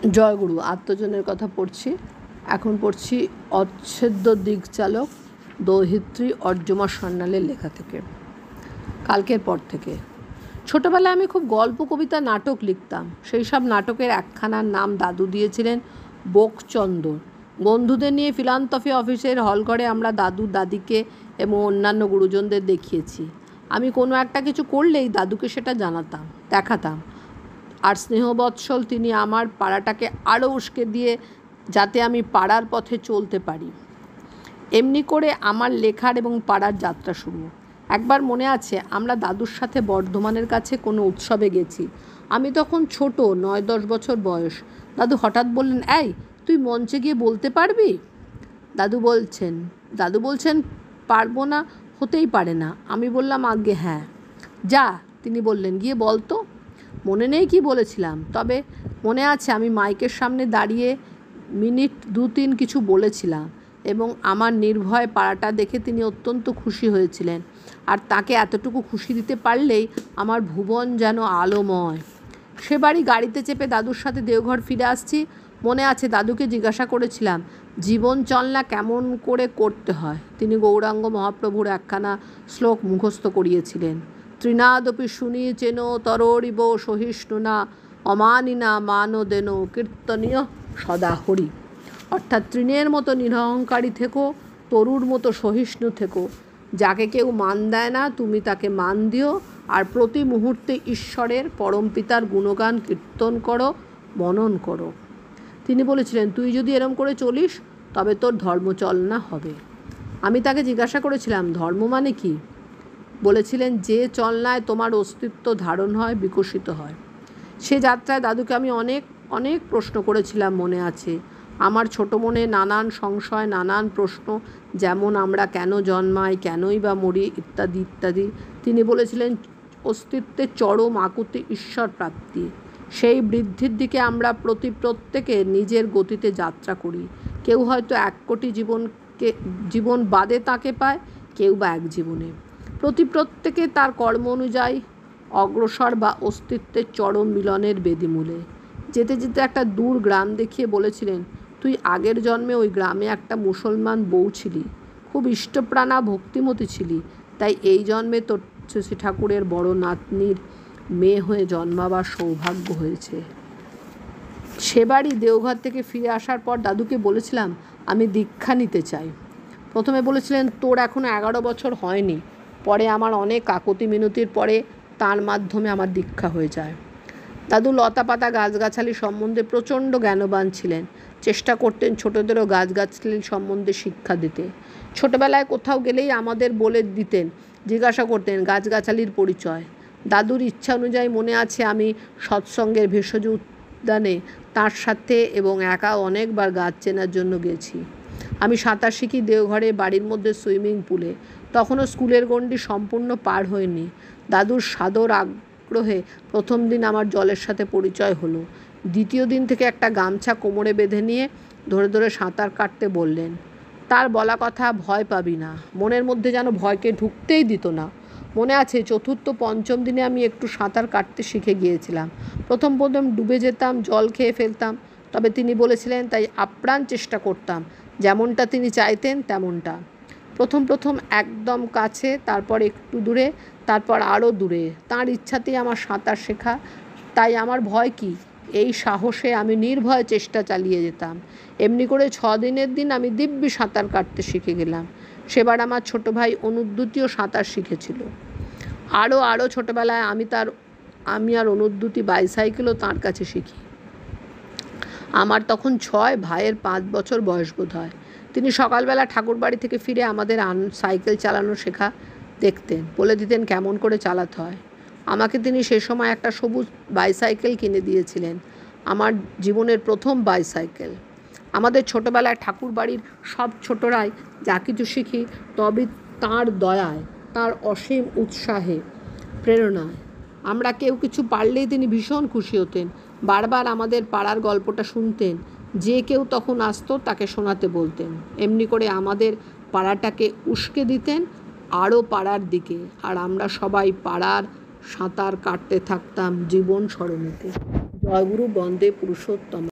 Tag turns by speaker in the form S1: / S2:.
S1: জয়গুরু আত্মজনের কথা পড়ছি। এখন পড়ছি অচ্ছেদ্য দিকচালক দৌহিত্রী অর্যমা সান্যালের লেখা থেকে। কালকের পর থেকে ছোটোবেলায় আমি খুব গল্প, কবিতা, নাটক লিখতাম। সেই সব নাটকের একখানার নাম দাদু দিয়েছিলেন বোকচন্দর। বন্ধুদের নিয়ে ফিলান্থফি অফিসের হলঘরে আমরা দাদু, দাদিকে এবং অন্যান্য গুরুজনদের দেখিয়েছি। আমি কোনো একটা কিছু করলেই দাদুকে সেটা দেখাতাম। আর স্নেহবৎসল তিনি আমার পাড়াটাকে আরও উস্কে দিয়ে যাতে আমি পাড়ার পথে চলতে পারি। এমনি করে আমার লেখার এবং পাড়ার যাত্রা শুরু। একবার মনে আছে, আমরা দাদুর সাথে বর্ধমানের কাছে কোনো উৎসবে গেছি। আমি তখন ছোট, 9-10 বছর বয়স। দাদু হঠাৎ বললেন, এই তুই মঞ্চে গিয়ে বলতে পারবি? দাদু বলছেন পারবো না, হতেই পারে না। আমি বললাম, আজ্ঞে হ্যাঁ। যা, তিনি বললেন, গিয়ে বল তো। মনে নেই কি বলেছিলাম, তবে মনে আছে আমি মাইকের সামনে দাঁড়িয়ে মিনিট 2-3 কিছু বলেছিলাম এবং আমার নির্ভয় পাড়াটা দেখে তিনি অত্যন্ত খুশি হয়েছিলেন। আর তাকে এতটুকু খুশি দিতে পারলেই আমার ভুবন যেন আলোময়। সে বাড়ি গাড়িতে চেপে দাদুর সাথে দেওঘর ফিরে আসছি। মনে আছে, দাদুকে জিজ্ঞাসা করেছিলাম জীবন চলনা কেমন করে করতে হয়। তিনি গৌরাঙ্গ মহাপ্রভুর একখানা শ্লোক মুখস্থ করিয়েছিলেন। তৃণাদপি শুনি চেন তররিব সহিষ্ণুনা অমানিনা মানদেন কীর্তনীয় সদা হরি। অর্থাৎ তৃণের মতো নিরহংকারী থেকো, তরুর মতো সহিষ্ণু থেকো। যাকে কেউ মান দেয় না তুমি তাকে মান দিও, আর প্রতি মুহূর্তে ঈশ্বরের পরমপিতার গুণগান কীর্তন করো, মনন করো। তিনি বলেছিলেন, তুই যদি এরম করে চলিস তবে তোর ধর্মচলনা হবে। আমি তাকে জিজ্ঞাসা করেছিলাম, ধর্ম মানে কি? বলেছিলেন, যে চলনায় তোমার অস্তিত্ব ধারণ হয়, বিকশিত হয়। সে যাত্রায় দাদুকে আমি অনেক অনেক প্রশ্ন করেছিলাম, মনে আছে। আমার ছোট মনে নানান সংশয়, নানান প্রশ্ন, যেমন আমরা কেন জন্মাই, কেনই বা মরি, ইত্যাদি ইত্যাদি। তিনি বলেছিলেন, অস্তিত্বের চরম আকুতি ঈশ্বর প্রাপ্তি। সেই বৃদ্ধির দিকে আমরা প্রত্যেকে নিজের গতিতে যাত্রা করি। কেউ হয়তো 1 কোটি জীবন বাদে তাকে পায়, কেউ বা 1 জীবনে। প্রত্যেকে তার কর্ম অনুযায়ী অগ্রসর বা অস্তিত্বের চরম মিলনের বেদিমূলে। যেতে যেতে একটা দূর গ্রাম দেখিয়ে বলেছিলেন, তুই আগের জন্মে ওই গ্রামে একটা মুসলমান বউ ছিলি, খুব ইষ্টপ্রাণা ভক্তিমতী ছিলি, তাই এই জন্মে তোর শ্রী ঠাকুরের বড় নাতনির মেয়ে হয়ে জন্মাবার সৌভাগ্য হয়েছে। সে বাড়ি দেওঘর থেকে ফিরে আসার পর দাদুকে বলেছিলাম, আমি দীক্ষা নিতে চাই। প্রথমে বলেছিলেন, তোর এখনো 11 বছর হয়নি। পরে আমার অনেক কাকতি মিনতির পরে তার মাধ্যমে আমার দীক্ষা হয়ে যায়। দাদু লতাপাতা গাছগাছালি সম্বন্ধে প্রচণ্ড জ্ঞানবান ছিলেন। চেষ্টা করতেন ছোটদেরও গাছগাছালি সম্বন্ধে শিক্ষা দিতে। ছোটবেলায় কোথাও গেলেই আমাদের বলে দিতেন, জিজ্ঞাসা করতেন গাছগাছালির পরিচয়। দাদুর ইচ্ছা অনুযায়ী মনে আছে, আমি সৎসঙ্গের ভেষজ উদ্যানে তার সাথে এবং একা অনেকবার গাছ চেনার জন্য গেছি। আমি সাঁতার শিখি দেওঘরে বাড়ির মধ্যে সুইমিং পুলে। তখনও স্কুলের গণ্ডি সম্পূর্ণ পার হয়নি। দাদুর সাদর আগ্রহে প্রথম দিন আমার জলের সাথে পরিচয় হলো। দ্বিতীয় দিন থেকে একটা গামছা কোমরে বেঁধে নিয়ে ধরে ধরে সাঁতার কাটতে বললেন। তার বলা কথা, ভয় পাবি না। মনের মধ্যে যেন ভয়কে ঢুকতেই দিত না। মনে আছে, চতুর্থ পঞ্চম দিনে আমি একটু সাঁতার কাটতে শিখে গিয়েছিলাম। প্রথম ডুবে যেতাম, জল খেয়ে ফেলতাম। তবে তিনি বলেছিলেন, তাই আপ্রাণ চেষ্টা করতাম যেমনটা তিনি চাইতেন তেমনটা। প্রথম একদম কাছে, তারপর একটু দূরে, তারপর আরও দূরে। তাঁর ইচ্ছাতেই আমার সাঁতার শেখা, তাই আমার ভয় কি? এই সাহসে আমি নির্ভয় চেষ্টা চালিয়ে যেতাম। এমনি করে 6 দিনের দিন আমি দিব্যি সাঁতার কাটতে শিখে গেলাম। সেবার আমার ছোট ভাই অনুদ্যুতিও সাঁতার শিখেছিল। আরও ছোটোবেলায় আমি আর অনুদ্যুতি বাইসাইকেলও তাঁর কাছে শিখি। আমার তখন 6, ভাইয়ের 5 বছর বয়স বোধ হয়। তিনি সকালবেলা ঠাকুর বাড়ি থেকে ফিরে আমাদের সাইকেল চালানো শেখা দেখতেন, বলে দিতেন কেমন করে চালাতে হয়। আমাকে তিনি সে সময় একটা সবুজ বাইসাইকেল কিনে দিয়েছিলেন, আমার জীবনের প্রথম বাইসাইকেল। আমাদের ছোটোবেলায় ঠাকুর বাড়ির সব ছোটরাই যা কিছু শিখি, তবে তাঁর দয়ায়, তাঁর অসীম উৎসাহে, প্রেরণায়। আমরা কেউ কিছু পারলেই তিনি ভীষণ খুশি হতেন। বারবার আমাদের পাড়ার গল্পটা শুনতেন। যে কেউ তখন আসতো তাকে শোনাতে বলতেন। এমনি করে আমাদের পাড়াটাকে উস্কে দিতেন আরও পাড়ার দিকে, আর আমরা সবাই পাড়ার সাঁতার কাটতে থাকতাম জীবন সরণিতে। জয়গুরু বন্দে পুরুষোত্তম।